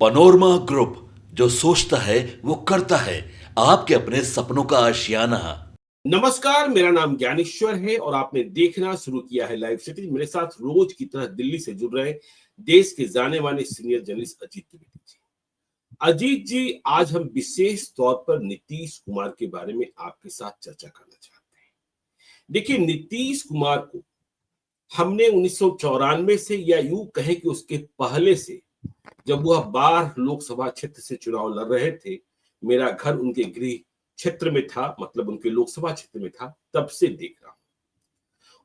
Panorama group, जो सोचता है वो करता है। आपके अपने सपनों का आशियाना। नमस्कार, मेरा नाम ज्ञानेश्वर है और आपने देखना शुरू किया है लाइव सिटी। मेरे साथ रोज की तरह दिल्ली से जुड़ रहे देश के जाने माने सीनियर जर्नलिस्ट अजीत द्विवेदी जी। अजीत जी, आज हम विशेष तौर पर नीतीश कुमार के बारे में आपके साथ चर्चा करना चाहते हैं। देखिए, नीतीश कुमार को हमने 1994 से, या यूं कहें कि उसके पहले से, जब वह 12 लोकसभा क्षेत्र से चुनाव लड़ रहे थे, मेरा घर उनके गृह क्षेत्र में था, मतलब उनके लोकसभा क्षेत्र में था, तब से देख रहा हूं।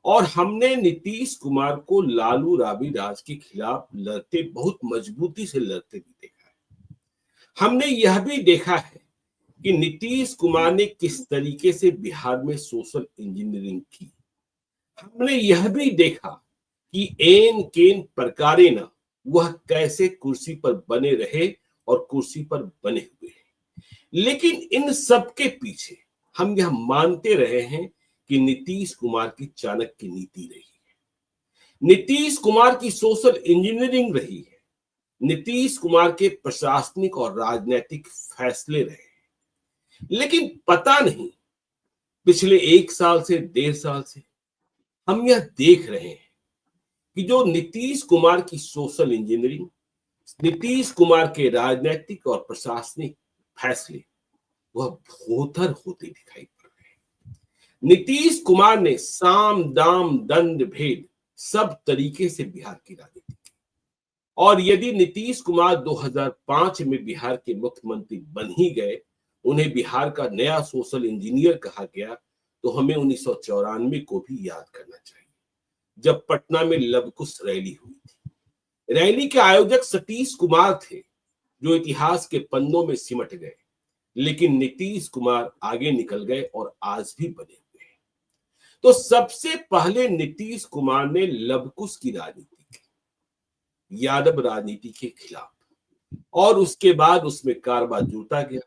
और हमने नीतीश कुमार को लालू राबड़ी राज के खिलाफ लड़ते, बहुत मजबूती से लड़ते भी देखा है। हमने यह भी देखा है कि नीतीश कुमार ने किस तरीके से बिहार में सोशल इंजीनियरिंग की। हमने यह भी देखा कि एन केन प्रकारे न वह कैसे कुर्सी पर बने रहे और कुर्सी पर बने हुए हैं। लेकिन इन सब के पीछे हम यह मानते रहे हैं कि नीतीश कुमार की चाणक्य नीति रही है, नीतीश कुमार की सोशल इंजीनियरिंग रही है, नीतीश कुमार के प्रशासनिक और राजनीतिक फैसले रहे हैं। लेकिन पता नहीं, पिछले 1 साल से 1.5 साल से हम यह देख रहे हैं कि जो नीतीश कुमार की सोशल इंजीनियरिंग, नीतीश कुमार के राजनीतिक और प्रशासनिक फैसले, वह भोथर होते दिखाई पड़ रहे हैं। नीतीश कुमार ने साम दाम दंड भेद सब तरीके से बिहार की राजनीति की। और यदि नीतीश कुमार 2005 में बिहार के मुख्यमंत्री बन ही गए, उन्हें बिहार का नया सोशल इंजीनियर कहा गया, तो हमें 1994 को भी याद करना चाहिए, जब पटना में लवकुश रैली हुई थी। रैली के आयोजक सतीश कुमार थे, जो इतिहास के पन्नों में सिमट गए। लेकिन नीतीश कुमार आगे निकल गए और आज भी बने हुए हैं। तो सबसे पहले नीतीश कुमार ने लवकुश की राजनीति की, यादव राजनीति के खिलाफ, और उसके बाद उसमें कारवा जुड़ता गया।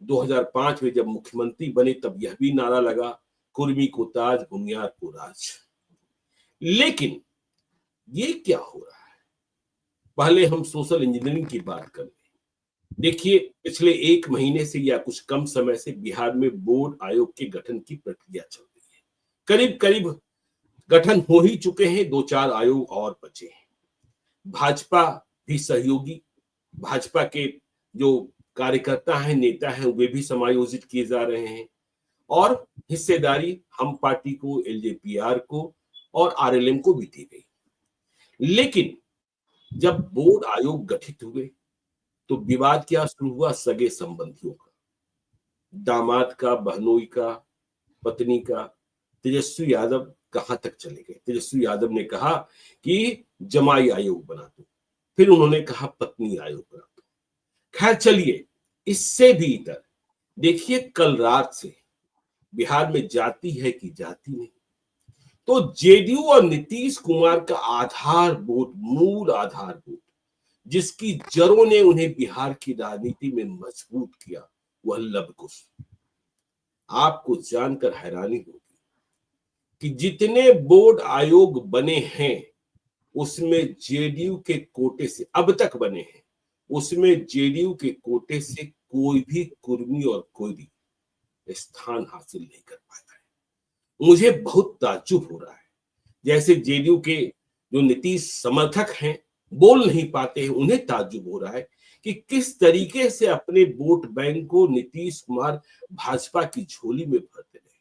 2005 में जब मुख्यमंत्री बने, तब यह भी नारा लगा, कुर्मी को ताज, भूमियार को राज। लेकिन ये क्या हो रहा है? पहले हम सोशल इंजीनियरिंग की बात करें। देखिए, पिछले 1 महीने से या कुछ कम समय से बिहार में बोर्ड आयोग के गठन की प्रक्रिया चल रही है। करीब करीब गठन हो ही चुके हैं, 2-4 आयोग और बचे हैं। भाजपा भी सहयोगी, भाजपा के जो कार्यकर्ता हैं, नेता हैं, वे भी समायोजित किए जा रहे हैं। और हिस्सेदारी हम पार्टी को, एलजेपीआर को और आरएलएम को भी दी गई। लेकिन जब बोर्ड आयोग गठित हुए, तो विवाद क्या शुरू हुआ? सगे संबंधियों का, दामाद का, बहनोई का, पत्नी का। तेजस्वी यादव कहां तक चले गए? तेजस्वी यादव ने कहा कि जमाई आयोग बना दो, फिर उन्होंने कहा पत्नी आयोग बना दो। खैर चलिए, इससे भी इतर देखिए, कल रात से बिहार में जाति है कि जाति नहीं, तो जेडीयू और नीतीश कुमार का आधारभूत, मूल आधारभूत, जिसकी जड़ों ने उन्हें बिहार की राजनीति में मजबूत किया, वह लवकुश। आपको जानकर हैरानी होगी कि जितने बोर्ड आयोग बने हैं, उसमें जेडीयू के कोटे से, अब तक बने हैं, उसमें जेडीयू के कोटे से कोई भी कुर्मी और कोई स्थान हासिल नहीं कर पाया है। मुझे बहुत ताज्जुब हो रहा है, जैसे जेडीयू के जो नीतीश समर्थक हैं, बोल नहीं पाते हैं, उन्हें ताज्जुब हो रहा है कि किस तरीके से अपने वोट बैंक को नीतीश कुमार भाजपा की झोली में भरते रहे।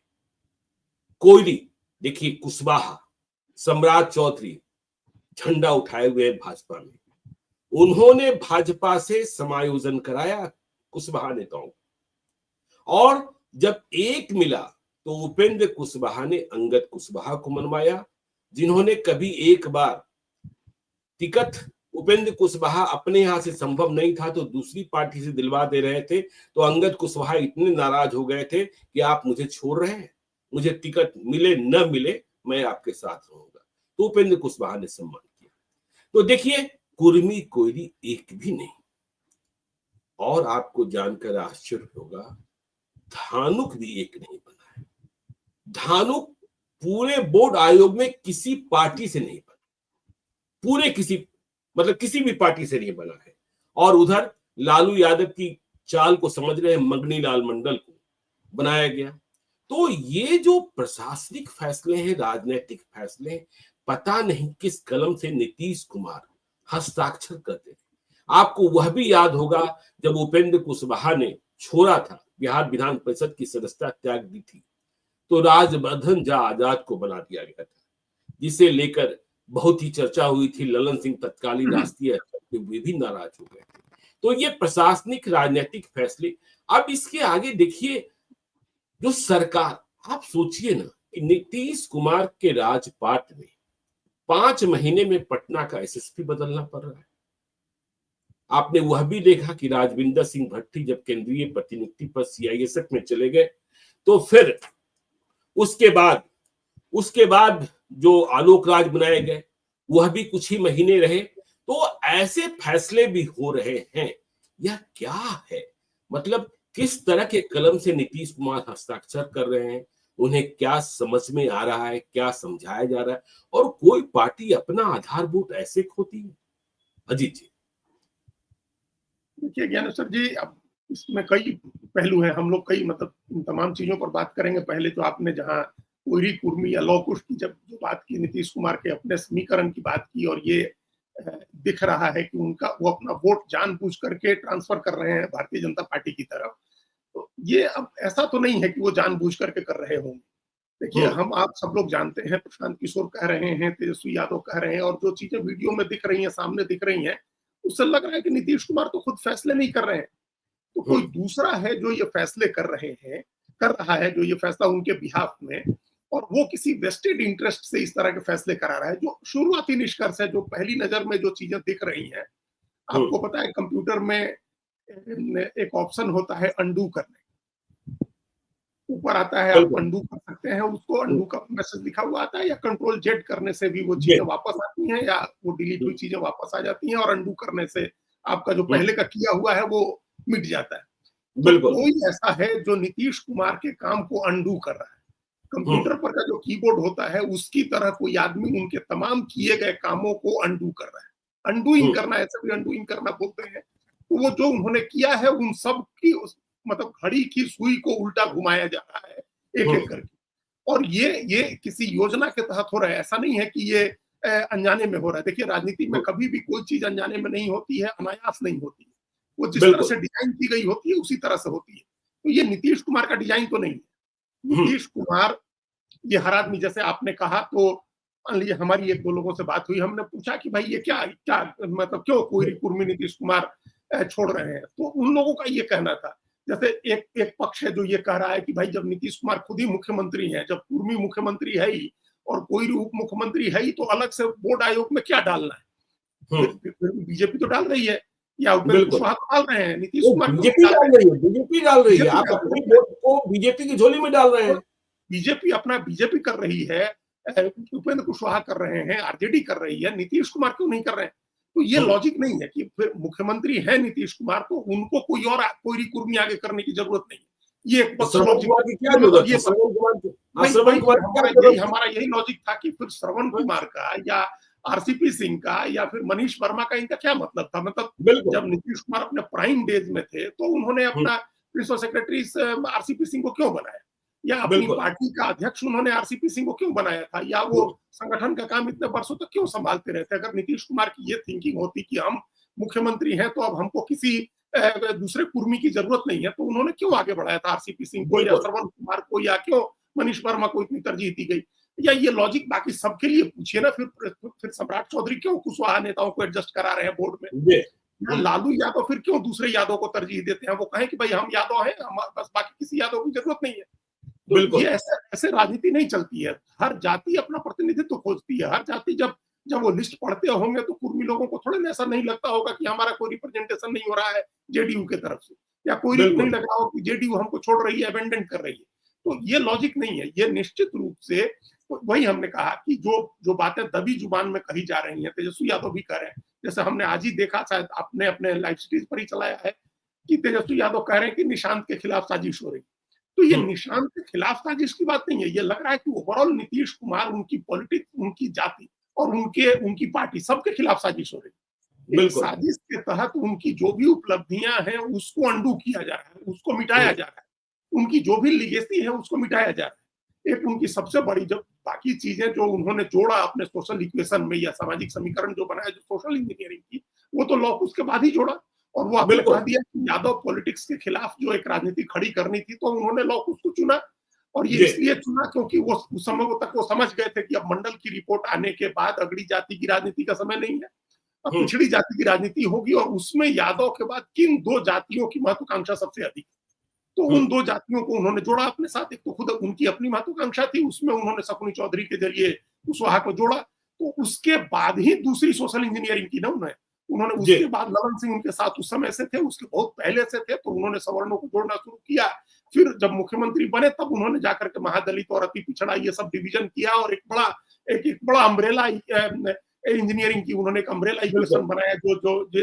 कोयली, देखिए, कुशवाहा, सम्राट चौधरी झंडा उठाए हुए भाजपा में, उन्होंने भाजपा से समायोजन कराया कुशवाहा नेताओं को। और जब एक मिला, तो उपेंद्र कुशवाहा ने अंगद कुशवाहा को मनवाया, जिन्होंने कभी एक बार टिकट, उपेंद्र कुशवाहा अपने यहां से संभव नहीं था तो दूसरी पार्टी से दिलवा दे रहे थे, तो अंगद कुशवाहा इतने नाराज हो गए थे कि आप मुझे छोड़ रहे हैं, मुझे टिकट मिले न मिले, मैं आपके साथ रहूंगा। तो उपेंद्र कुशवाहा ने सम्मान किया। तो देखिए, कुर्मी कोयली एक भी नहीं। और आपको जानकर आश्चर्य होगा, धानुक भी एक नहीं बना है। धानुक पूरे बोर्ड आयोग में किसी पार्टी से नहीं बना, पूरे किसी, मतलब किसी भी पार्टी से नहीं बना है। और उधर लालू यादव की चाल को समझ रहे मगनी लाल मंडल को बनाया गया। तो ये जो प्रशासनिक फैसले हैं, राजनीतिक फैसले हैं, पता नहीं किस कलम से नीतीश कुमार हस्ताक्षर करते थे। आपको वह भी याद होगा जब उपेंद्र कुशवाहा ने छोड़ा था, बिहार विधान परिषद की सदस्यता त्याग दी थी, तो राजवर्धन झा आजाद को बना दिया गया था, जिसे लेकर बहुत ही चर्चा हुई थी। ललन सिंह तत्कालीन राष्ट्रीय अध्यक्ष वे भी नाराज हो गए थे। तो ये प्रशासनिक राजनीतिक फैसले। अब इसके आगे देखिए, जो सरकार, आप सोचिए ना कि नीतीश कुमार के राजपाट में 5 महीने में पटना का एसएसपी बदलना पड़ रहा है। आपने वह भी देखा कि राजविंदर सिंह भट्टी जब केंद्रीय प्रतिनिधि पर सीआईएसएफ में चले गए, तो फिर उसके बाद जो आलोक राज बनाए गए, वह भी कुछ ही महीने रहे। तो ऐसे फैसले भी हो रहे हैं। यह क्या है? मतलब किस तरह के कलम से नीतीश कुमार हस्ताक्षर कर रहे हैं, उन्हें क्या समझ में आ रहा है, क्या समझाया जा रहा है, और कोई पार्टी अपना आधारभूत ऐसे खोती है? अजीत जी। देखिए ज्ञानेश्वर जी, अब इसमें कई पहलू हैं। हम लोग कई मतलब इन तमाम चीजों पर बात करेंगे। पहले तो आपने जहां कोयरी कुर्मी या लौह कुश की जब जो बात की, नीतीश कुमार के अपने समीकरण की बात की, और ये दिख रहा है कि वो अपना वोट जानबूझ करके ट्रांसफर कर रहे हैं भारतीय जनता पार्टी की तरफ। तो ये अब ऐसा तो नहीं है कि वो जानबूझ करके कर रहे होंगे। देखिए, हम आप सब लोग जानते हैं, प्रशांत किशोर कह रहे हैं, तेजस्वी यादव कह रहे हैं, और जो चीजें वीडियो में दिख रही हैं, सामने दिख रही हैं, उससे लग रहा है कि नीतीश कुमार तो खुद फैसले नहीं कर रहे हैं। तो कोई दूसरा है जो ये फैसले कर रहा है, जो ये फैसला उनके बिहाफ में, और वो किसी वेस्टेड इंटरेस्ट से इस तरह के फैसले करा रहा है। जो शुरुआती निष्कर्ष है, जो पहली नजर में जो चीजें दिख रही हैं, आपको पता है कंप्यूटर में एक ऑप्शन होता है अंडू करने, ऊपर आता है, आप अंडू कर सकते हैं उसको, अंडू का मैसेज लिखा हुआ आता है, या कंट्रोल जेड करने से भी वो चीजें वापस आती हैं, या वो डिलीट हुई चीजें वापस आ जाती हैं, और अंडू करने से आपका जो पहले का किया हुआ है वो मिट जाता है। तो कोई ऐसा है जो नीतीश कुमार के काम को अंडू कर रहा है। कंप्यूटर पर का जो कीबोर्ड होता है, उसकी तरह कोई आदमी उनके तमाम किए गए कामों को अंडू कर रहा है। अंडूइंग करना, ऐसे भी अंडूइंग करना बोलते हैं। तो वो जो उन्होंने किया है, उन सब की मतलब घड़ी की सुई को उल्टा घुमाया जा रहा है एक एक करके। और ये किसी योजना के तहत हो रहा है, ऐसा नहीं है कि ये अनजाने में हो रहा है। देखिए, राजनीति में कभी भी कोई चीज अनजाने में नहीं होती है, अनायास नहीं होती है। वो जिस तरह से डिजाइन की गई होती है, उसी तरह से होती है। तो ये नीतीश कुमार का डिजाइन तो नहीं है। नीतीश कुमार, ये हर आदमी, जैसे आपने कहा, तो मान लीजिए हमारी 1-2 लोगों से बात हुई, हमने पूछा कि भाई ये क्या मतलब क्यों कोयरी कुर्मी नीतीश कुमार छोड़ रहे हैं, तो उन लोगों का ये कहना था, जैसे एक पक्ष है जो ये कह रहा है कि भाई जब नीतीश कुमार खुद ही मुख्यमंत्री हैं, जब कुर्मी मुख्यमंत्री है ही और कोयरी उप मुख्यमंत्री है ही, तो अलग से बोर्ड आयोग में क्या डालना है? बीजेपी तो डाल रही है, या कुशवाहा डाल रहे हैं, नीतीश कुमार बीजेपी डाल रही है, आप अपनी वोट को बीजेपी की झोली में डाल रहे हैं। बीजेपी कर रही है, उपेंद्र कुशवाहा कर रहे हैं, आरजेडी कर रही है, नीतीश कुमार क्यों नहीं कर रहे हैं? तो ये लॉजिक नहीं है कि फिर मुख्यमंत्री है नीतीश कुमार, तो उनको कोई और कोयरी कुर्मी आगे करने की जरूरत नहीं। ये हमारा यही लॉजिक था कि फिर श्रवण कुमार का या आरसीपी सिंह का या फिर मनीष वर्मा का इनका क्या मतलब था? मतलब जब नीतीश कुमार अपने प्राइम डेज में थे, तो उन्होंने अपना प्रिंसिपल सेक्रेटरी आरसीपी सिंह को क्यों बनाया, या अपनी पार्टी का अध्यक्ष उन्होंने आरसीपी सिंह को क्यों बनाया था, या वो संगठन का काम इतने वर्षों तक क्यों संभालते रहते? अगर नीतीश कुमार की ये थिंकिंग होती कि हम मुख्यमंत्री हैं, तो अब हमको किसी दूसरे कुर्मी की जरूरत नहीं है, तो उन्होंने क्यों आगे बढ़ाया था आरसीपी सिंह को या श्रवण कुमार को, या क्यों मनीष वर्मा को इतनी तरजीह दी गई? या ये लॉजिक बाकी सबके लिए पूछिए ना। फिर सम्राट चौधरी क्यों कुशवाहा नेताओं को एडजस्ट करा रहे हैं बोर्ड में? लालू यादव फिर क्यों दूसरे यादव को तरजीह देते हैं? वो कहें कि भाई हम यादव हैं, बस बाकी किसी यादव की जरूरत नहीं है। तो ये ऐसे राजनीति नहीं चलती है। हर जाति अपना प्रतिनिधित्व खोजती है। हर जाति जब वो लिस्ट पढ़ते होंगे, तो कुर्मी लोगों को थोड़ा ऐसा नहीं लगता होगा कि हमारा कोई रिप्रेजेंटेशन नहीं हो रहा है जेडीयू के तरफ से, या कोई नहीं लग रहा हो कि जेडीयू हमको छोड़ रही है, अबेंडन कर रही है। तो ये लॉजिक नहीं है। ये निश्चित रूप से वही हमने कहा कि जो बातें दबी जुबान में कही जा रही हैं, तेजस्वी यादव भी कह रहे हैं। जैसे हमने आज ही देखा, शायद आपने अपने लाइव स्ट्रीम पर ही चलाया है, कि तेजस्वी यादव कह रहे हैं कि निशांत के खिलाफ साजिश हो रही। तो ये निशांत के खिलाफ साजिश की बात नहीं है। ये लग रहा है कि ओवरऑल नीतीश कुमार, उनकी पॉलिटिक्स, उनकी जाति और उनकी पार्टी, सबके खिलाफ साजिश हो रही। एक बिल्कुल। साजिश के तहत उनकी जो भी उपलब्धियां हैं उसको अंडू किया जा रहा है, उसको मिटाया जा रहा है। उनकी जो भी लीगेसी है उसको मिटाया जा रहा है। एक उनकी सबसे बड़ी जब बाकी चीजें जो उन्होंने जोड़ा अपने सोशल इक्वेशन में या सामाजिक समीकरण जो बनाया जो सोशल इंजीनियरिंग की, वो तो लॉ उसके बाद ही जोड़ा। और वो आपने बिल्कुल। कह दिया कि यादव पॉलिटिक्स के खिलाफ जो एक राजनीति खड़ी करनी थी, तो उन्होंने लॉ को चुना। और ये जी। इसलिए चुना क्योंकि वो उस समय तक वो समझ गए थे कि अब मंडल की रिपोर्ट आने के बाद अगली जाति की राजनीति का समय नहीं है, अब पिछड़ी जाति की राजनीति होगी। और उसमें यादव के बाद किन दो जातियों की महत्वाकांक्षा सबसे अधिक, तो उन दो जातियों को उन्होंने जोड़ा अपने साथ। एक तो खुद उनकी अपनी महत्वाकांक्षा थी, उसमें उन्होंने शकुनी चौधरी के जरिए कुशवाहा को जोड़ा। तो उसके बाद ही दूसरी सोशल इंजीनियरिंग की ना उन्होंने उसके बाद ललन सिंह उनके साथ उस समय से थे, उसके बहुत पहले से थे, तो उन्होंने सवर्णों को जोड़ना शुरू किया। फिर जब मुख्यमंत्री बने तब उन्होंने जाकर के महादलित और अति पिछड़ा ये सब डिवीजन किया और एक बड़ा अम्ब्रेला इंजीनियरिंग की उन्होंने एक अम्ब्रेला इक्वेशन बनाया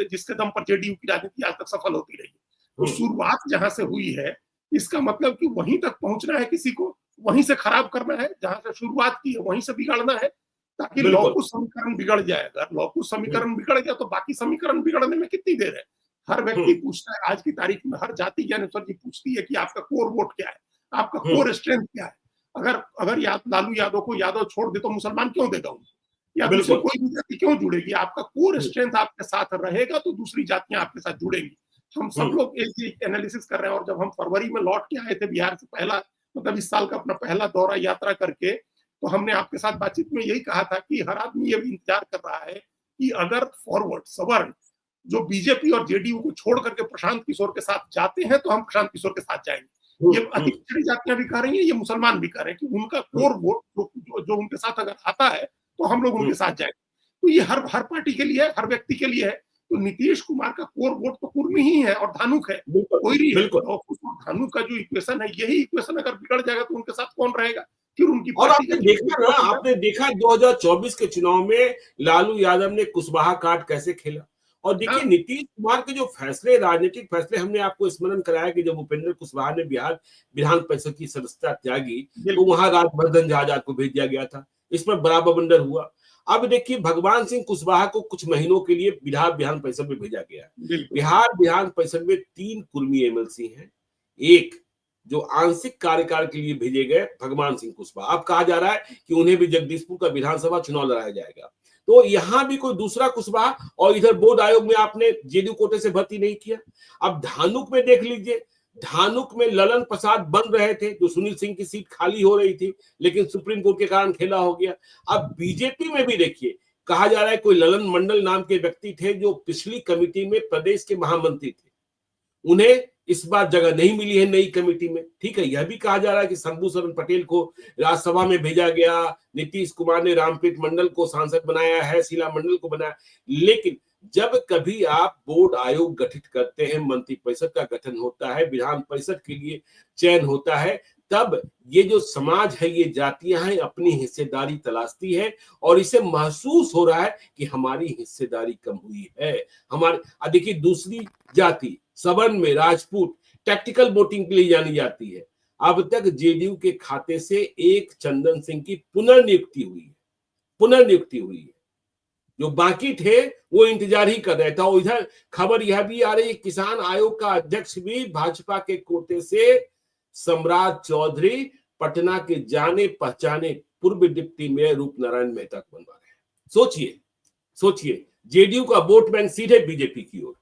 जिसके दम पर जेडीयू की राजनीति आज तक सफल होती रही। तो शुरुआत जहां से हुई है, इसका मतलब कि वहीं तक पहुंचना है किसी को, वहीं से खराब करना है, जहां से शुरुआत की है वहीं से बिगाड़ना है, ताकि लॉकुश समीकरण बिगड़ जाए। अगर लॉकुश समीकरण बिगड़ गया तो बाकी समीकरण बिगड़ने में कितनी देर है। हर व्यक्ति पूछता है आज की तारीख में, हर जाति ज्ञानेश्वर जी पूछती है कि आपका कोर वोट क्या है, आपका कोर स्ट्रेंथ क्या है। अगर लालू यादव को यादव छोड़ दे तो मुसलमान क्यों देगा उनको, या दूसरी कोई भी जाति क्यों जुड़ेगी। आपका कोर स्ट्रेंथ आपके साथ रहेगा तो दूसरी जातियां आपके साथ जुड़ेंगी। हम सब लोग एक एनालिसिस कर रहे हैं। और जब हम फरवरी में लौट के आए थे बिहार से, पहला मतलब इस साल का अपना पहला दौरा यात्रा करके, तो हमने आपके साथ बातचीत में यही कहा था कि हर आदमी ये भी इंतजार कर रहा है कि अगर फॉरवर्ड सवर्ण जो बीजेपी और जेडीयू को छोड़ करके प्रशांत किशोर के साथ जाते हैं तो हम प्रशांत किशोर के साथ जाएंगे। ये अति पिछड़ी जातियां भी कह रही हैं, ये मुसलमान भी कह रहे हैं कि उनका कोर वोट जो उनके साथ अगर आता है तो हम लोग उनके साथ जाएंगे। तो ये हर पार्टी के लिए, हर व्यक्ति के लिए है। तो नीतीश कुमार का कोर वोट तो कुर्मी ही है और धानुक है, कोई है। और धानुक का जो इक्वेशन है, यही इक्वेशन अगर बिगड़ जाएगा तो उनके साथ कौन रहेगा। फिर उनकी और आपने देखा 2024 के चुनाव में लालू यादव ने कुशवाहा कार्ड कैसे खेला। और देखिए नीतीश कुमार के जो फैसले, राजनीतिक फैसले, हमने आपको स्मरण कराया कि जब उपेंद्र कुशवाहा ने बिहार विधान परिषद की सदस्यता त्यागी तो वहां राजवर्धन आजाद को भेज दिया गया था। इस पर बड़ा बवंडर हुआ। अब देखिए भगवान सिंह कुशवाहा को कुछ महीनों के लिए बिहार विधान परिषद में भेजा गया। बिहार विधान परिषद में 3 कुर्मी एमएलसी हैं, एक जो आंशिक कार्यकाल के लिए भेजे गए भगवान सिंह कुशवाहा। अब कहा जा रहा है कि उन्हें भी जगदीशपुर का विधानसभा चुनाव लड़ाया जाएगा। तो यहां भी कोई दूसरा कुशवाहा, और इधर बोर्ड आयोग में आपने जेडीयू कोटे से भर्ती नहीं किया। अब धानुक में देख लीजिए, धानुक में ललन प्रसाद बन रहे थे, जो सुनील सिंह की सीट खाली हो रही थी, लेकिन सुप्रीम कोर्ट के कारण खेला हो गया। अब बीजेपी में भी देखिए, कहा जा रहा है कोई ललन मंडल नाम के व्यक्ति थे जो पिछली कमेटी में प्रदेश के महामंत्री थे, उन्हें इस बार जगह नहीं मिली है नई कमेटी में। ठीक है, यह भी कहा जा रहा है कि शंभू शरण पटेल को राज्यसभा में भेजा गया, नीतीश कुमार ने रामप्रीत मंडल को सांसद बनाया है, शीला मंडल को बनाया। लेकिन जब कभी आप बोर्ड आयोग गठित करते हैं, मंत्रिपरिषद का गठन होता है, विधान परिषद के लिए चयन होता है, तब ये जो समाज है, ये जातियां हैं, अपनी हिस्सेदारी तलाशती है। और इसे महसूस हो रहा है कि हमारी हिस्सेदारी कम हुई है। हमारे देखिए दूसरी जाति सवर्ण में राजपूत टैक्टिकल वोटिंग के लिए जानी जाती है। अब तक जेडीयू के खाते से एक चंदन सिंह की पुनर्नियुक्ति हुई है। जो बाकी थे वो इंतजार ही कर रहे थे। और इधर खबर यह भी आ रही है, किसान आयोग का अध्यक्ष भी भाजपा के कोटे से सम्राट चौधरी पटना के जाने पहचाने पूर्व डिप्टी मेयर रूपनारायण मेहता को बनवा रहे हैं। सोचिए जेडीयू का वोट बैंक सीधे बीजेपी की ओर।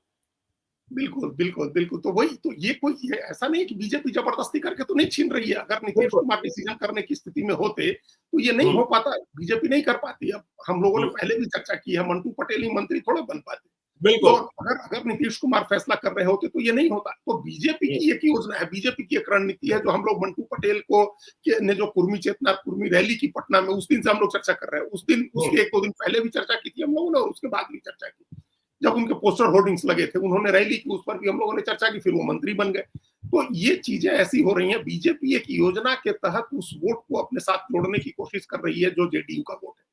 बिल्कुल। तो वही तो, ये कोई ऐसा नहीं कि बीजेपी जबरदस्ती करके तो नहीं छीन रही है। अगर नीतीश कुमार डिसीजन करने की स्थिति में होते तो ये नहीं हो पाता, बीजेपी नहीं कर पाती। अब हम लोगों ने पहले भी चर्चा की है, मंटू पटेल ही मंत्री थोड़ा बन पाते। बिल्कुल। तो अगर नीतीश कुमार फैसला कर रहे होते तो ये नहीं होता। तो बीजेपी की एक योजना है, बीजेपी की एक रणनीति है, जो हम लोग मंटू पटेल को ने जो कुर्मी चेतना कुर्मी रैली की पटना में, उस दिन से हम लोग चर्चा कर रहे हैं। उस दिन उसके 1-2 दिन पहले भी चर्चा की थी हम लोगों ने, और उसके बाद भी चर्चा की। जब उनके पोस्टर होर्डिंग्स लगे थे, उन्होंने रैली की, उस पर भी हम लोगों ने चर्चा की, फिर वो मंत्री बन गए। तो ये चीजें ऐसी हो रही हैं। बीजेपी एक योजना के तहत उस वोट को अपने साथ जोड़ने की कोशिश कर रही है जो जेडीयू का वोट है,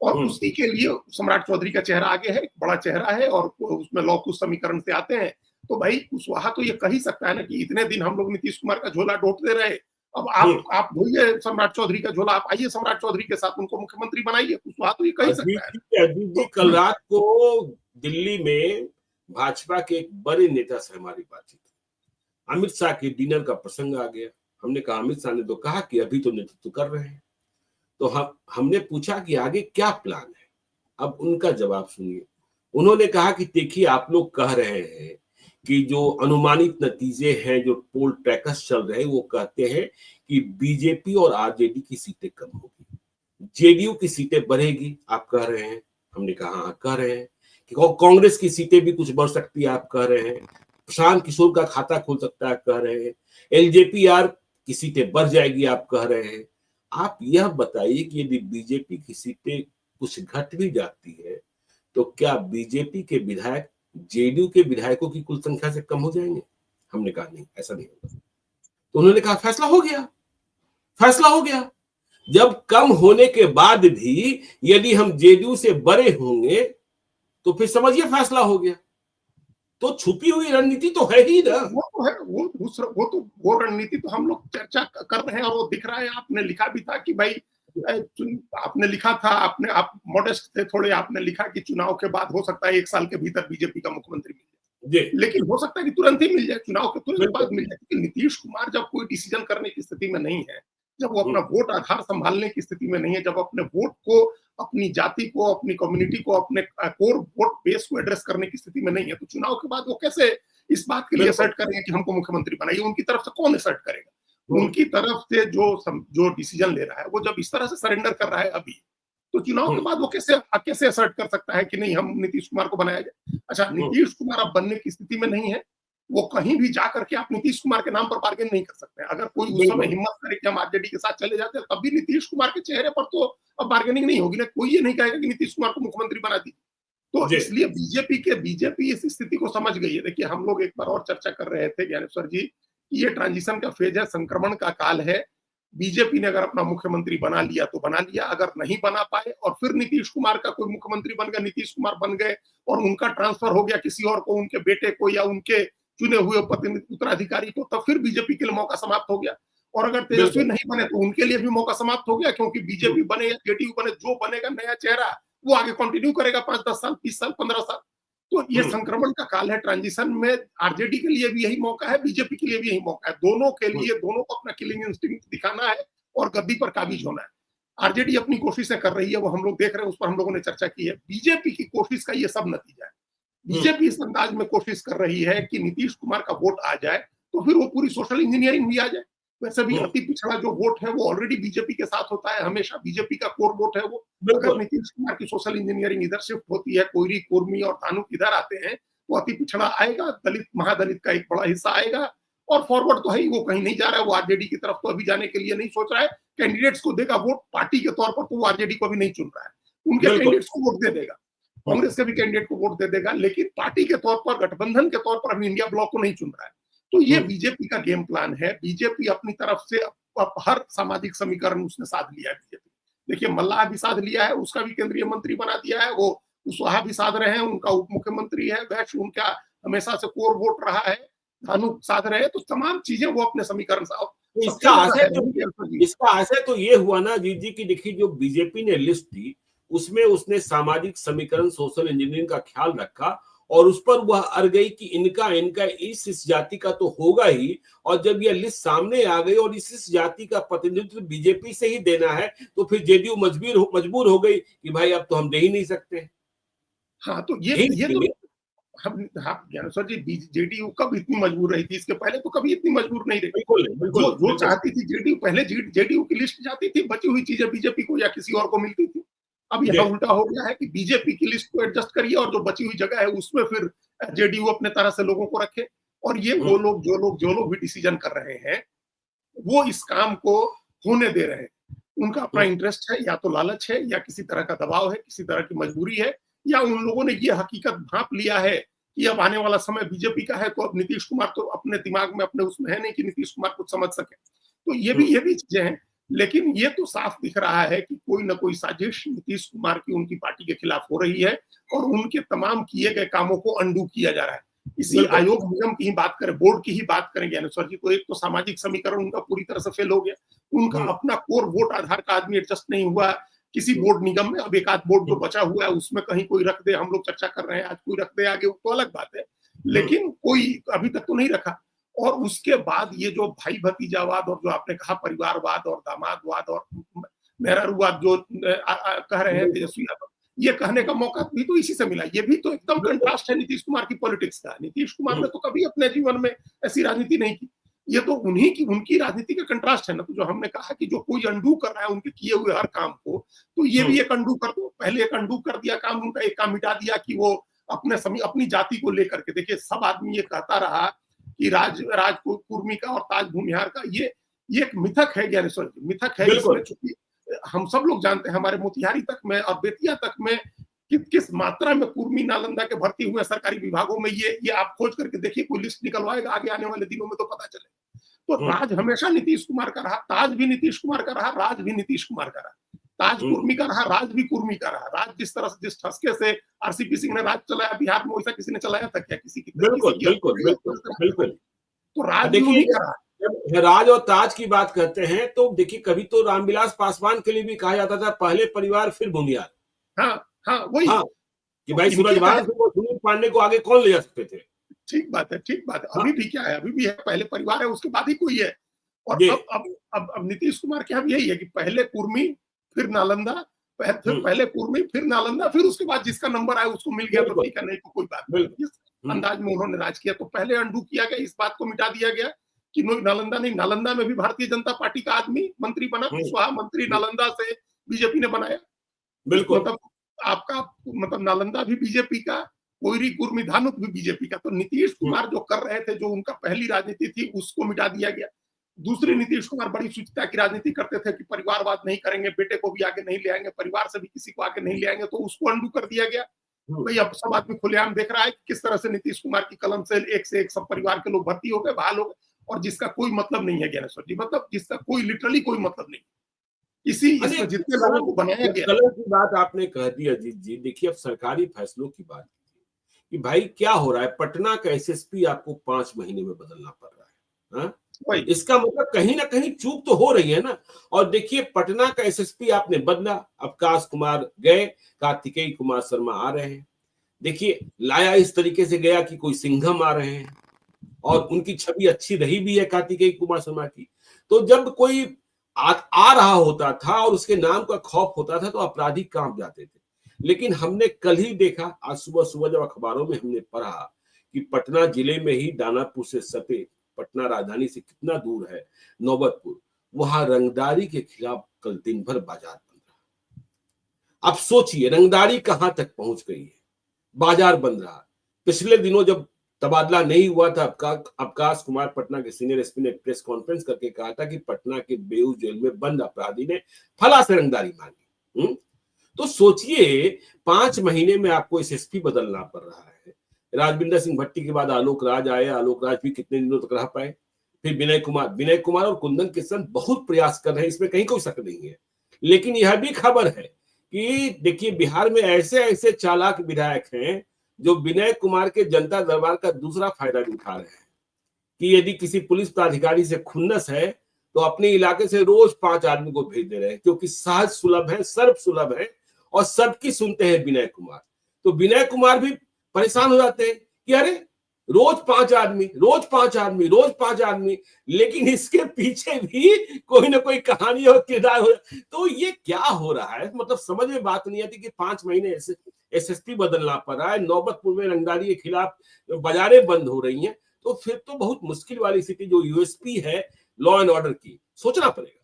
और उसी के लिए सम्राट चौधरी का चेहरा आगे है, बड़ा चेहरा है, और उसमें लॉ कुश समीकरण से आते हैं। तो भाई कुशवाहा तो ये कह ही सकता है ना कि इतने दिन हम लोग नीतीश कुमार का झोला ढोटते रहे, अब आप भूलिए सम्राट चौधरी का झोला, आप आइए सम्राट चौधरी के साथ, उनको मुख्यमंत्री बनाइए। कुशवाहा तो ये कह ही सकता है। कल रात को दिल्ली में भाजपा के एक बड़े नेता से हमारी बातचीत, अमित शाह के डिनर का प्रसंग आ गया। हमने कहा अमित शाह ने तो कहा कि अभी तो नेतृत्व कर रहे हैं, तो हमने पूछा कि आगे क्या प्लान है। अब उनका जवाब सुनिए। उन्होंने कहा कि देखिए, आप लोग कह रहे हैं कि जो अनुमानित नतीजे हैं, जो पोल ट्रैकर्स चल रहे हैं, वो कहते हैं कि बीजेपी और आरजेडी की सीटें कम होगी, जेडीयू की सीटें बढ़ेगी, आप कह रहे हैं। हमने कहा हाँ, कह रहे हैं कि कांग्रेस की सीटें भी कुछ बढ़ सकती है, आप कह रहे हैं। प्रशांत किशोर का खाता खुल सकता है, कह रहे हैं। एलजेपीआर की सीटें बढ़ जाएगी, आप कह रहे हैं। आप यह बताइए कि यदि बीजेपी की सीटें कुछ घट भी जाती है तो क्या बीजेपी के विधायक जेडीयू के विधायकों की कुल संख्या से कम हो जाएंगे? हमने कहा नहीं, ऐसा नहीं होगा। तो उन्होंने कहा फैसला हो गया, फैसला हो गया। जब कम होने के बाद भी यदि हम जेडीयू से बड़े होंगे तो फिर समझिए फैसला हो गया। तो छुपी हुई रणनीति तो है ही ना। वो तो है, वो रणनीति तो हम लोग चर्चा कर रहे हैं और वो दिख रहा है। आपने लिखा भी था कि भाई, आपने लिखा था, आप मॉडेस्ट थे थोड़े, आपने लिखा कि चुनाव के बाद हो सकता है 1 साल के भीतर बीजेपी का मुख्यमंत्री मिल जाए, लेकिन हो सकता है कि तुरंत ही मिल जाए, चुनाव के तुरंत बाद मिल जाए। क्योंकि नीतीश कुमार जब कोई डिसीजन करने की स्थिति में नहीं है, जब वो अपना वोट आधार संभालने की स्थिति में नहीं है, जब अपने वोट को, अपनी जाति को, अपनी कम्युनिटी को, अपने कोर वोट बेस को एड्रेस करने की स्थिति में नहीं है, तो चुनाव के बाद वो कैसे इस बात के लिए असर्ट करेंगे कि हमको मुख्यमंत्री बनाइए? उनकी तरफ से कौन असर्ट करेगा? उनकी तरफ से जो डिसीजन ले रहा है, वो जब इस तरह से सरेंडर कर रहा है अभी, तो चुनाव के बाद वो कैसे असर्ट कर सकता है कि नहीं, हम नीतीश कुमार को बनाया जाए? अच्छा, नीतीश कुमार अब बनने की स्थिति में नहीं है, वो कहीं भी जाकर के आप नीतीश कुमार के नाम पर बार्गेन नहीं कर सकते हैं। अगर कोई उस समय हिम्मत करे कि हम आरजेडी के साथ चले जाते हैं, तब भी नीतीश कुमार के चेहरे पर तो अब बार्गेनिंग नहीं होगी ना। कोई ये नहीं कहेगा कि नीतीश कुमार को मुख्यमंत्री बना दी। तो इसलिए बीजेपी इस स्थिति को समझ गई है। देखिए, हम लोग एक बार और चर्चा कर रहे थे ज्ञानेश्वर जी, ये ट्रांजिशन का फेज है, संक्रमण का काल है। बीजेपी ने अगर अपना मुख्यमंत्री बना लिया तो बना लिया, अगर नहीं बना पाए और फिर नीतीश कुमार का कोई मुख्यमंत्री बन गया, नीतीश कुमार बन गए और उनका ट्रांसफर हो गया किसी और को, उनके बेटे को या उनके चुने हुए उत्तराधिकारी को, तब फिर बीजेपी के लिए मौका समाप्त हो गया। और अगर तेजस्वी नहीं बने तो उनके लिए भी मौका समाप्त हो गया, क्योंकि बीजेपी बने या जेडीयू बने, जो बनेगा नया चेहरा वो आगे कंटिन्यू करेगा 5-10 साल, 20 साल, 15 साल। तो ये संक्रमण का काल है। ट्रांजिशन में आरजेडी के लिए भी यही मौका है, बीजेपी के लिए भी यही मौका है। दोनों के लिए, दोनों को अपना किलिंग इंस्टिंक्ट दिखाना है और गद्दी पर काबिज होना है। आरजेडी अपनी कोशिशें कर रही है, वो हम लोग देख रहे हैं, उस पर हम लोगों ने चर्चा की है। बीजेपी की कोशिश का ये सब नतीजा है। बीजेपी इस अंदाज में कोशिश कर रही है कि नीतीश कुमार का वोट आ जाए तो फिर वो पूरी सोशल इंजीनियरिंग भी आ जाए। वैसे भी अति पिछड़ा जो वोट है वो ऑलरेडी बीजेपी के साथ होता है, हमेशा बीजेपी का कोर वोट है वो। अगर नीतीश कुमार की सोशल इंजीनियरिंग इधर शिफ्ट होती है, कोयरी, कुर्मी और धानुक इधर आते हैं, तो अति पिछड़ा आएगा, दलित, महादलित का एक बड़ा हिस्सा आएगा। और फॉरवर्ड तो है ही, वो कहीं नहीं जा रहा है, वो आरजेडी की तरफ तो अभी जाने के लिए नहीं सोच रहा है। कैंडिडेट्स को देगा वोट पार्टी के तौर पर, तो वो आरजेडी को अभी नहीं चुन रहा है, उनके कैंडिडेट्स को वोट दे देगा, कांग्रेस के भी कैंडिडेट को वोट दे देगा, लेकिन पार्टी के तौर पर, गठबंधन के तौर पर अभी इंडिया ब्लॉक को नहीं चुन रहा है। तो ये बीजेपी का गेम प्लान है। बीजेपी अपनी तरफ से हर सामाजिक समीकरण उसने साध लिया है। बीजेपी, देखिए, मल्लाह भी साध लिया है, उसका भी केंद्रीय मंत्री बना दिया है, वो कुशवाहा भी साध रहे हैं, उनका उप मुख्यमंत्री है, वैश्य उनका हमेशा से कोर वोट रहा है, धानु साध रहे हैं, तो तमाम चीजें वो अपने समीकरण साध। इसका आशय तो ये हुआ ना जी कि देखिए, जो बीजेपी ने लिस्ट दी उसमें उसने सामाजिक समीकरण, सोशल इंजीनियरिंग का ख्याल रखा और उस पर वह अड़ गई कि इनका इस जाति का तो होगा ही। और जब यह लिस्ट सामने आ गई और इस जाति का प्रतिनिधित्व बीजेपी से ही देना है, तो फिर जेडीयू मजबूर हो गई कि भाई अब तो हम दे ही नहीं सकते। हाँ, तो ये तो हम, हाँ ज्ञानेश्वर जी, जेडीयू कब इतनी मजबूर रही थी? इसके पहले तो कभी इतनी मजबूर नहीं रही। जो चाहती थी जेडीयू, पहले जेडीयू की लिस्ट जाती थी, बची हुई चीजें बीजेपी को या किसी और को मिलती थी। अब यह उल्टा हो गया है कि बीजेपी की लिस्ट को एडजस्ट करिए और जो बची हुई जगह है उसमें फिर जेडीयू अपने तरह से लोगों को रखे। और ये वो लोग जो लोग भी डिसीजन कर रहे हैं, वो इस काम को होने दे रहे हैं। उनका अपना इंटरेस्ट है, या तो लालच है, या किसी तरह का दबाव है, किसी तरह की मजबूरी है, या उन लोगों ने ये हकीकत भांप लिया है कि अब आने वाला समय बीजेपी का है, तो अब नीतीश कुमार तो अपने दिमाग में, अपने उसमें है नहीं कि नीतीश कुमार कुछ समझ सके। तो ये भी चीजें हैं। लेकिन ये तो साफ दिख रहा है कि कोई ना कोई साजिश नीतीश कुमार की, उनकी पार्टी के खिलाफ हो रही है और उनके तमाम किए गए कामों को अंडू किया जा रहा है। इसी आयोग निगम की ही बात करें, बोर्ड की ही बात करें ज्ञानेश्वर जी, तो एक तो सामाजिक समीकरण उनका पूरी तरह से फेल हो गया। उनका अपना कोर वोट आधार का आदमी एडजस्ट नहीं हुआ, किसी बोर्ड निगम में। अब एक आध बोर्ड जो बचा हुआ है उसमें कहीं कोई रख दे, हम लोग चर्चा कर रहे हैं, आज कोई रख दे आगे, वो तो अलग बात है, लेकिन कोई अभी तक तो नहीं रखा। और उसके बाद ये जो भाई भतीजावाद और जो आपने कहा परिवारवाद और दामादवाद और मेहरारूवाद जो कह रहे हैं तेजस्वी यादव, ये कहने का मौका भी तो इसी से मिला। ये भी तो एकदम कंट्रास्ट है नीतीश कुमार की पॉलिटिक्स का। नीतीश कुमार ने तो कभी अपने जीवन में ऐसी राजनीति नहीं की, ये तो उनकी राजनीति का कंट्रास्ट है ना। तो जो हमने कहा कि जो कोई अंडू कर रहा है उनके किए हुए हर काम को, तो ये भी एक अंडू कर दो। पहले एक अंडू कर दिया काम उनका, एक काम मिटा दिया कि वो अपनी जाति को लेकर के, देखिए सब आदमी ये कहता रहा कि राज कुर्मी का और ताज भूमिहार का ये एक मिथक है ज्ञानेश्वर जी, मिथक है। इसमें चूंकि हम सब लोग जानते हैं हमारे मोतिहारी तक में और बेतिया तक में किस मात्रा में कुर्मी नालंदा के भर्ती हुए सरकारी विभागों में, ये आप खोज करके देखिए, कोई लिस्ट निकलवाएगा आगे आने वाले दिनों में तो पता चले। तो राज हमेशा नीतीश कुमार का रहा, ताज भी नीतीश कुमार का रहा, राज भी नीतीश कुमार का रहा, ताज कुर्मी का रहा, राज भी कुर्मी का रहा। राज जिस तरह से, जिस ठसके से आरसीपी सिंह ने राज चलाया बिहार में, वैसा किसी ने चलाया था क्या? किसी की? बिल्कुल। तो राज देखिए, जब राज और ताज की बात करते हैं तो देखिए, कभी तो रामविलास पासवान के लिए भी कहा जाता था पहले परिवार फिर भूमिहार। हाँ वही कि भाई सूरजभान को, सुनील पांडे को आगे कौन ले जा सकते थे। ठीक बात है, ठीक बात है। अभी भी क्या है, अभी भी है, पहले परिवार है उसके बाद ही कोई है। और अब नीतीश कुमार के यहाँ यही है कि पहले कुर्मी फिर नालंदा, पहले कुर्मी फिर नालंदा, फिर उसके बाद जिसका नंबर आया उसको मिल गया तो ठीक है, नहीं तो कोई बात नहीं। इस अंदाज में उन्होंने राज किया। तो पहले अंडू किया गया, इस बात को मिटा दिया गया कि नालंदा नहीं, नालंदा में भी भारतीय जनता पार्टी का आदमी मंत्री बना, कुशवाहा मंत्री नालंदा से बीजेपी ने बनाया। बिल्कुल, मतलब आपका नालंदा भी बीजेपी का, कोयरी कुर्मी धानुक भी बीजेपी का। तो नीतीश कुमार जो कर रहे थे, जो उनका पहली राजनीति थी, उसको मिटा दिया गया। दूसरी, नीतीश कुमार बड़ी शुचिता की राजनीति करते थे कि परिवारवाद नहीं करेंगे, बेटे को भी आगे नहीं ले आएंगे, परिवार से भी किसी को आगे नहीं ले आएंगे, तो उसको अंडू कर दिया गया। भाई अब सब आदमी खुलेआम देख रहा है कि किस तरह से नीतीश कुमार की कलम से एक सब परिवार के लोग भर्ती हो गए, बहाल हो गए, और जिसका कोई मतलब नहीं है ज्ञानेश्वर जी, मतलब जिसका कोई लिटरली कोई मतलब नहीं। इसमें जितने लोगों को बनाया गया। कलम की बात आपने कह दी अजीत जी। देखिए, अब सरकारी फैसलों की बात कि भाई क्या हो रहा है, पटना का एसएसपी आपको 5 महीने में बदलना पड़ रहा है। इसका मतलब कहीं ना कहीं चूक तो हो रही है ना। और देखिए, पटना का एसएसपी आपने बदला, अवकाश कुमार गए, कार्तिकेय कुमार शर्मा आ रहे हैं। देखिए, लाया इस तरीके से गया कि कोई सिंघम आ रहे हैं, और उनकी छवि अच्छी रही भी है कार्तिकेय कुमार शर्मा की। तो जब कोई आ रहा होता था और उसके नाम का खौफ होता था तो अपराधी कांप जाते थे। लेकिन हमने कल ही देखा, आज सुबह जब अखबारों में हमने पढ़ा कि पटना जिले में ही दानापुर से सटे, पटना राजधानी से कितना दूर है, नौबतपुर, वहां रंगदारी के खिलाफ कल दिन भर बाजार बंद रहा। अब सोचिए रंगदारी कहां तक पहुंच गई है, बाजार बंद रहा। पिछले दिनों जब तबादला नहीं हुआ था, अवकाश कुमार पटना के सीनियर एसपी ने प्रेस कॉन्फ्रेंस करके कहा था कि पटना के बेऊर जेल में बंद अपराधी ने फला से रंगदारी मांगी। तो सोचिए 5 महीने में आपको एसएसपी बदलना पड़ रहा है। राजविंदर सिंह भट्टी के बाद आलोक राज आए, आलोक राज भी कितने दिनों तक रह पाए। फिर विनय कुमार और कुंदन किशन बहुत प्रयास कर रहे हैं, इसमें कहीं कोई शक नहीं है। लेकिन यह भी खबर है कि देखिए, बिहार में ऐसे ऐसे चालाक विधायक हैं जो विनय कुमार के जनता दरबार का दूसरा फायदा भी उठा रहे हैं कि यदि किसी पुलिस पदाधिकारी से खुन्नस है तो अपने इलाके से रोज 5 आदमी को भेज दे रहे हैं, क्योंकि सहज सुलभ है, सर्व सुलभ है और सबकी सुनते हैं विनय कुमार। तो विनय कुमार भी परेशान हो जाते हैं कि अरे रोज 5 आदमी, रोज 5 आदमी, रोज 5 आदमी, लेकिन इसके पीछे भी कोई ना कोई कहानी और किरदार हो। तो ये क्या हो रहा है, मतलब समझ में बात नहीं आती कि 5 महीने एसएसपी बदलना पड़ रहा है, नौबतपुर में रंगदारी के खिलाफ बाजारें बंद हो रही हैं। तो फिर तो बहुत मुश्किल वाली स्थिति जो यूएसपी है लॉ एंड ऑर्डर की, सोचना पड़ेगा।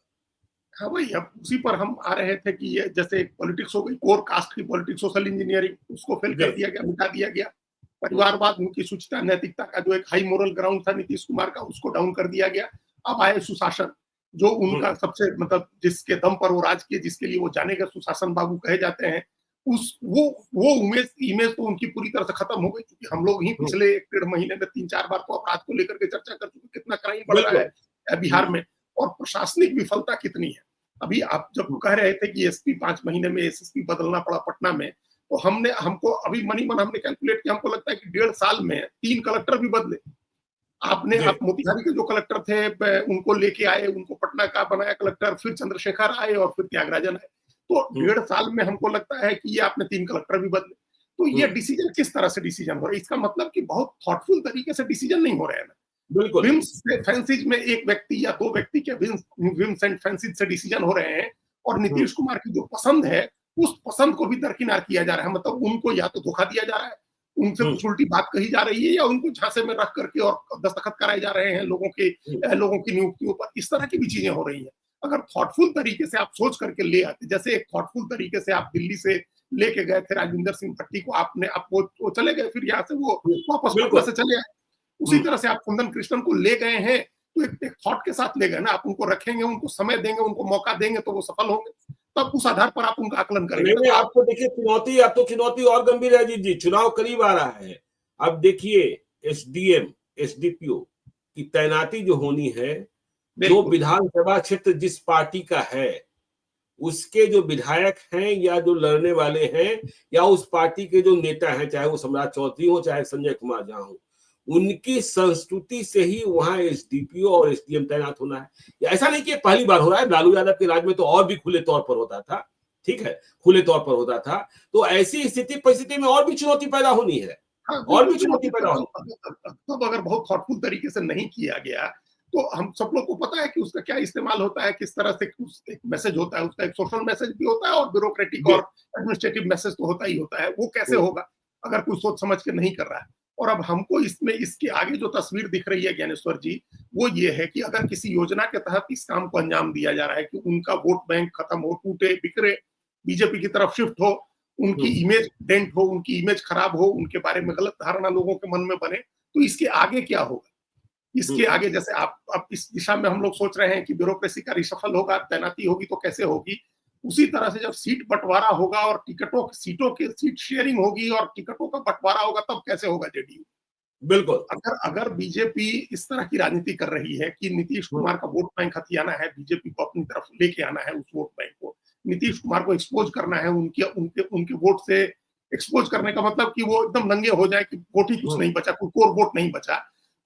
हाँ भाई, अब उसी पर हम आ रहे थे कि ये जैसे पॉलिटिक्स हो गई, कोर कास्ट की पॉलिटिक्स, सोशल इंजीनियरिंग, उसको फेल कर दिया गया, मिटा दिया गया। परिवारवाद, उनकी शुचिता, नैतिकता का जो एक हाई मोरल ग्राउंड था नीतीश कुमार का, उसको डाउन कर दिया गया। अब आए सुशासन, जो उनका सबसे मतलब जिसके दम पर वो राज किए, जिसके लिए वो जाने गए सुशासन बाबू कहे जाते हैं, वो इमेज तो उनकी पूरी तरह से खत्म हो गई। क्योंकि हम लोग ही पिछले 1-1.5 महीने में 3-4 बार तो अपराध को लेकर के चर्चा कर चुके, कितना क्राइम बढ़ रहा है बिहार में, और प्रशासनिक विफलता कितनी है। अभी आप जब कह रहे थे कि एसपी 5 महीने में एसएसपी बदलना पड़ा पटना में, तो हमको अभी मन हमने कैलकुलेट किया, हमको लगता है कि 1.5 साल में 3 कलेक्टर भी बदले। आप मोतिहारी के जो कलेक्टर थे उनको लेके आए, उनको पटना का बनाया कलेक्टर, फिर चंद्रशेखर आए और फिर त्यागराजन आए। तो 1.5 साल में हमको लगता है कि ये आपने 3 कलेक्टर भी बदले। तो ये डिसीजन किस तरह से डिसीजन हो रहा है? इसका मतलब कि बहुत थॉटफुल तरीके से डिसीजन नहीं हो रहे हैं ना। बिल्कुल विम्स फैंसीज में एक व्यक्ति या 2 व्यक्ति के विम्स एंड फैंसीज से डिसीजन हो रहे हैं, और नीतीश कुमार की जो पसंद है, उस पसंद को भी दरकिनार किया जा रहा है। मतलब उनको या तो धोखा दिया जा रहा है, उनसे कुछ उल्टी बात कही जा रही है, या उनको झांसे में रख करके और दस्तखत कराए जा रहे हैं लोगों की नियुक्तियों पर। इस तरह की भी चीजें हो रही हैं। अगर थॉटफुल तरीके से आप सोच करके ले आते, जैसे एक थॉटफुल तरीके से आप दिल्ली से लेके गए थे राजविंदर सिंह भट्टी को, आप वो चले गए, फिर यहाँ से वो वापस पटना से चले आए। उसी तरह से आप कुंदन कृष्णन को ले गए हैं, तो एक थॉट के साथ ले गए ना। आप उनको रखेंगे, उनको समय देंगे, उनको मौका देंगे, तो वो सफल होंगे। तब उस आधार पर आप उनका आकलन करेंगे। नहीं, आपको देखिए चुनौती, अब तो चुनौती और गंभीर है जी। चुनाव करीब आ रहा है। अब देखिए एसडीएम एसडीपीओ की तैनाती जो होनी है, जो विधानसभा क्षेत्र जिस पार्टी का है, उसके जो विधायक हैं या जो लड़ने वाले हैं, या उस पार्टी के जो नेता हैं, चाहे वो सम्राट चौधरी हो चाहे संजय कुमार झा हो, उनकी संस्कृति से ही वहां एसडीपीओ और एसडीएम तैनात होना है। ऐसा नहीं कि पहली बार हो रहा है, लालू यादव के राज में तो और भी खुले तौर पर होता था, ठीक है, खुले तौर पर होता था। तो ऐसी स्थिति परिस्थिति में और भी चुनौती पैदा होनी है। और भी चुनौती पैदा होनी। तब अगर बहुत थॉटफुल तरीके से नहीं किया गया, तो हम सब लोग को पता है कि उसका क्या इस्तेमाल होता है, किस तरह से एक मैसेज होता है, उसका एक सोशल मैसेज भी होता है और ब्यूरोक्रेटिक और एडमिनिस्ट्रेटिव मैसेज तो होता ही होता है। वो कैसे होगा अगर कोई सोच समझ के नहीं कर रहा है? और अब हमको इसमें इसके आगे जो तस्वीर दिख रही है ज्ञानेश्वर जी, वो ये है कि अगर किसी योजना के तहत इस काम को अंजाम दिया जा रहा है कि उनका वोट बैंक खत्म हो, टूटे बिखरे, बीजेपी की तरफ शिफ्ट हो, उनकी इमेज डेंट हो, उनकी इमेज खराब हो, उनके बारे में गलत धारणा लोगों के मन में बने, तो इसके आगे क्या होगा? इसके आगे जैसे आप इस दिशा में हम लोग सोच रहे हैं कि ब्यूरोक्रेसी का रिशफल होगा, तैनाती होगी, तो कैसे होगी? उसी तरह से जब सीट बंटवारा होगा और सीटों की सीट शेयरिंग होगी और टिकटों का बंटवारा होगा, तब कैसे होगा जेडीयू? बिल्कुल। अगर बीजेपी इस तरह की राजनीति कर रही है कि नीतीश कुमार का वोट बैंक हथियाना है, बीजेपी को अपनी तरफ लेके आना है, उस वोट बैंक को नीतीश कुमार को एक्सपोज करना है, उनके वोट से एक्सपोज करने का मतलब कि वो एकदम नंगे हो जाए कि वोट ही कुछ नहीं बचा, कोई कोर वोट नहीं बचा।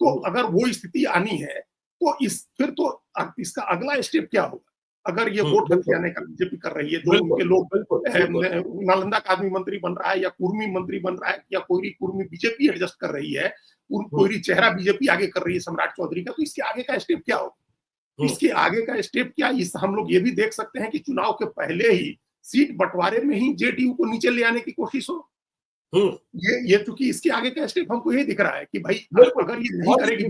तो अगर वो स्थिति आनी है, तो फिर तो इसका अगला स्टेप क्या होगा? अगर ये वोट हथियाने का बीजेपी कर रही है, जो उनके लोग नालंदा का आदमी मंत्री बन रहा है या कुर्मी मंत्री बन रहा है या कोई कुर्मी बीजेपी एडजस्ट कर रही है, कोई चेहरा बीजेपी आगे कर रही है सम्राट चौधरी का, तो इसके आगे का स्टेप क्या होगा? इसके आगे का स्टेप क्या? हम लोग ये भी देख सकते हैं कि चुनाव के पहले ही सीट बंटवारे में ही जेडीयू को नीचे ले आने की कोशिश हो। ये चूंकि इसके आगे का स्टेप हमको ये दिख रहा है कि भाई अगर ये नहीं करेगी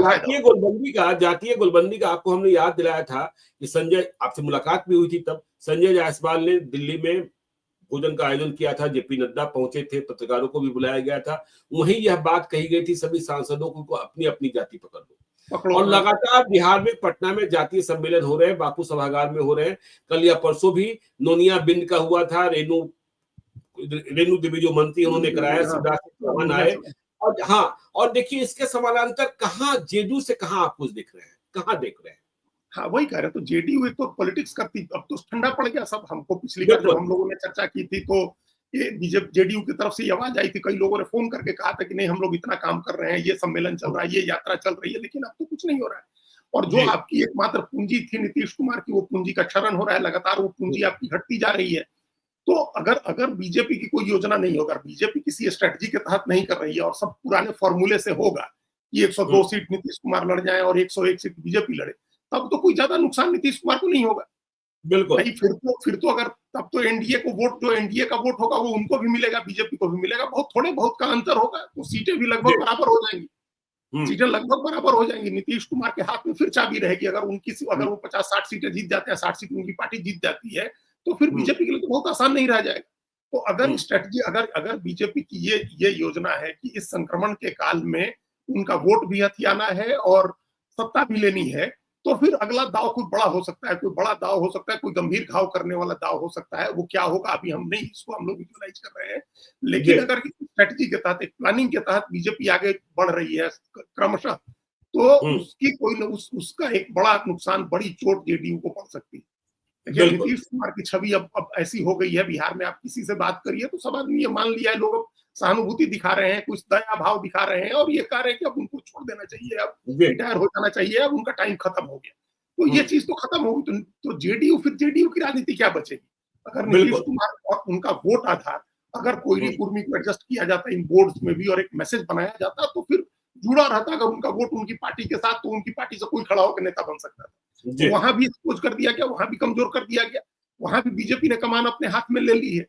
जातीय गोलबंदी का आपको हमने याद दिलाया था कि संजय, आपसे मुलाकात भी हुई थी तब, संजय जायसवाल ने दिल्ली में भोजन का आयोजन किया था, जेपी नड्डा पहुंचे थे, पत्रकारों को भी बुलाया गया था, वहीं यह बात कही गई थी सभी सांसदों को अपनी अपनी जाति पकड़ लो। और लगातार बिहार में, पटना में जातीय सम्मेलन हो रहे हैं, बापू सभागार में हो रहे हैं। कल या परसों भी नोनिया बिंद का हुआ था, रेणु देवी जो मंत्री उन्होंने कराया, शिवराज सिंह चौहान आए। और हाँ, और देखिए इसके समानांतर कहाँ जेडीयू से कहाँ आप कुछ देख रहे हैं, कहाँ देख रहे हैं? हाँ, वही कह रहे हैं। तो जेडीयू एक तो पॉलिटिक्स करती, अब तो ठंडा पड़ गया सब। हमको पिछली बार जब हम लोगों ने चर्चा की थी, तो ये बीजेपी जेडीयू की तरफ से आवाज आई थी, कई लोगों ने फोन करके कहा था कि नहीं, हम लोग इतना काम कर रहे हैं, ये सम्मेलन चल रहा है, ये यात्रा चल रही है, लेकिन अब तो कुछ नहीं हो रहा है। और जो आपकी एकमात्र पूंजी थी नीतीश कुमार की, वो पूंजी का क्षरण हो रहा है, लगातार वो पूंजी आपकी घटती जा रही है। तो अगर बीजेपी की कोई योजना नहीं होगा, बीजेपी किसी स्ट्रेटजी के तहत नहीं कर रही है और सब पुराने फॉर्मूले से होगा कि 102 सीट नीतीश कुमार लड़ जाए और 101 सीट बीजेपी लड़े, तब तो कोई ज्यादा नुकसान नीतीश कुमार को नहीं होगा। बिल्कुल नहीं, फिर तो अगर तब तो एनडीए को वोट, जो एनडीए का वोट होगा वो उनको भी मिलेगा, बीजेपी को भी मिलेगा, थोड़े बहुत का अंतर होगा, तो सीटें भी लगभग बराबर हो जाएंगी। सीटें लगभग बराबर हो जाएंगी। नीतीश कुमार के हाथ में फिर चाबी रहेगी। अगर वो 50-60 सीटें जीत जाते हैं, 60 सीट उनकी पार्टी जीत जाती है, तो फिर बीजेपी के लिए तो बहुत आसान नहीं रह जाएगा। तो अगर स्ट्रेटजी, अगर बीजेपी की ये योजना है कि इस संक्रमण के काल में उनका वोट भी हथियाना है और सत्ता भी लेनी है, तो फिर अगला दाव कोई बड़ा हो सकता है, कोई बड़ा दाव हो सकता है, कोई गंभीर घाव करने वाला दाव हो सकता है। वो क्या होगा अभी हम लोग विजुअलाइज कर रहे हैं। लेकिन अगर स्ट्रेटजी के तहत, एक प्लानिंग के तहत बीजेपी आगे बढ़ रही है क्रमशः, तो उसका एक बड़ा नुकसान, बड़ी चोट जेडीयू को पड़ सकती है। नीतीश कुमार की छवि अब ऐसी हो गई है, बिहार में आप किसी से बात करिए तो सब आदमी ये मान लिया है, लोग सहानुभूति दिखा रहे हैं, कुछ दया भाव दिखा रहे हैं और ये कह रहे हैं कि अब उनको छोड़ देना चाहिए, अब रिटायर हो जाना चाहिए, अब उनका टाइम खत्म हो गया। तो ये चीज तो खत्म होगी, तो जेडीयू, फिर जेडीयू की राजनीति क्या बचेगी? अगर नीतीश कुमार और उनका वोट आधार अगर कोयरी कुर्मी को एडजस्ट किया जाता इन बोर्ड्स में भी और एक मैसेज बनाया जाता तो फिर जुड़ा रहता। अगर उनका वोट उनकी पार्टी के साथ तो उनकी पार्टी से कोई खड़ा होकर नेता बन सकता था। तो वहां भी एक्सपोज कर दिया गया, वहां भी कमजोर कर दिया गया, वहां भी बीजेपी ने कमान अपने हाथ में ले ली है।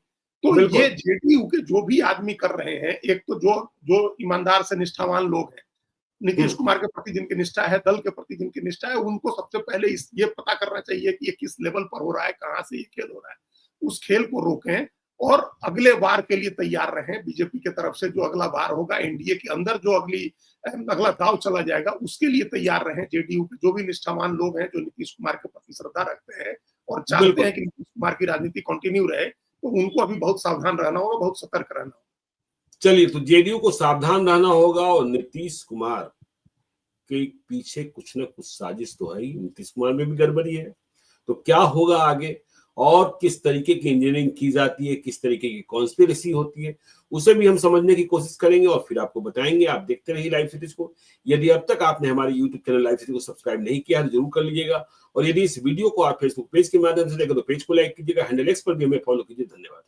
तो ये जेडीयू के जो भी आदमी कर रहे हैं, एक तो जो ईमानदार से निष्ठावान लोग हैं, नीतीश कुमार के प्रति जिनकी निष्ठा है, दल के प्रति जिनकी निष्ठा है, उनको सबसे पहले ये पता करना चाहिए कि ये किस लेवल पर हो रहा है, कहां से ये खेल हो रहा है। उस खेल को रोकें और अगले वार के लिए तैयार रहें। बीजेपी की तरफ से जो अगला वार होगा, एनडीए के अंदर जो अगला दाव चला जाएगा, उसके लिए तैयार रहें। जेडीयू के जो भी निष्ठावान लोग हैं, जो नीतीश कुमार के प्रति श्रद्धा रखते हैं और चाहते हैं कि नीतीश कुमार की राजनीति कंटिन्यू रहे, तो उनको अभी बहुत सावधान रहना होगा, बहुत सतर्क रहना होगा। चलिए, तो जेडीयू को सावधान रहना होगा और नीतीश कुमार के पीछे कुछ न कुछ साजिश तो है ही, नीतीश कुमार में भी गड़बड़ी है। तो क्या होगा आगे और किस तरीके की इंजीनियरिंग की जाती है, किस तरीके की कॉन्स्पिरेसी होती है, उसे भी हम समझने की कोशिश करेंगे और फिर आपको बताएंगे। आप देखते रहिए लाइव सिटीज को। यदि अब तक आपने हमारे यूट्यूब चैनल लाइव सिटी को सब्सक्राइब नहीं किया तो जरूर कर लीजिएगा। और यदि इस वीडियो को आप फेसबुक पेज के माध्यम से देखें तो पेज को लाइक कीजिएगा, हैंडल एक्स पर भी हमें फॉलो कीजिए। धन्यवाद।